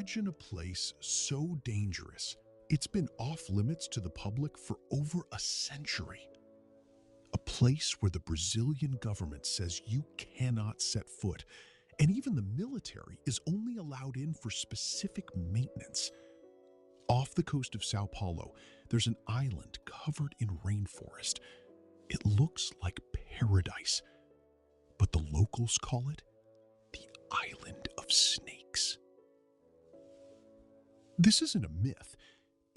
Imagine a place so dangerous, it's been off limits to the public for over a century. A place where the Brazilian government says you cannot set foot, and even the military is only allowed in for specific maintenance. Off the coast of Sao Paulo, there's an island covered in rainforest. It looks like paradise, but the locals call it the Island of Snakes. This isn't a myth.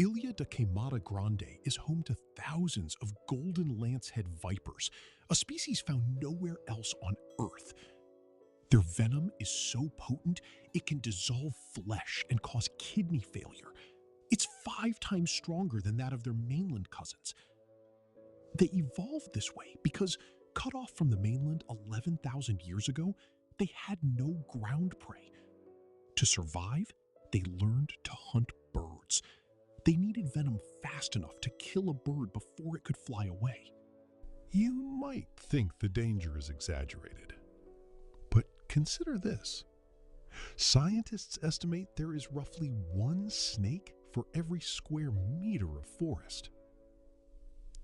Ilha da Queimada Grande is home to thousands of golden lancehead vipers, a species found nowhere else on Earth. Their venom is so potent it can dissolve flesh and cause kidney failure. It's 5 times stronger than that of their mainland cousins. They evolved this way because, cut off from the mainland 11,000 years ago, they had no ground prey. To survive, they learned to hunt birds. They needed venom fast enough to kill a bird before it could fly away. You might think the danger is exaggerated, but consider this. Scientists estimate there is roughly 1 snake for every square meter of forest.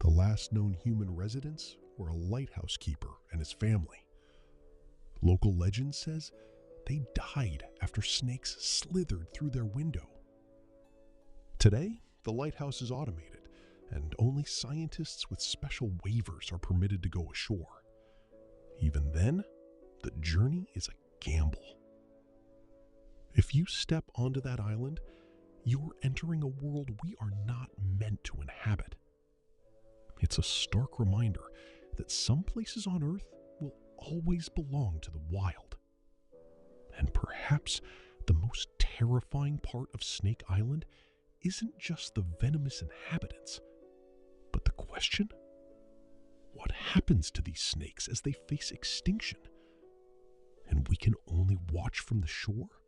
The last known human residents were a lighthouse keeper and his family. Local legend says they died after snakes slithered through their window. Today, the lighthouse is automated, and only scientists with special waivers are permitted to go ashore. Even then, the journey is a gamble. If you step onto that island, you're entering a world we are not meant to inhabit. It's a stark reminder that some places on Earth will always belong to the wild. And perhaps the most terrifying part of Snake Island isn't just the venomous inhabitants, but the question: what happens to these snakes as they face extinction? And we can only watch from the shore?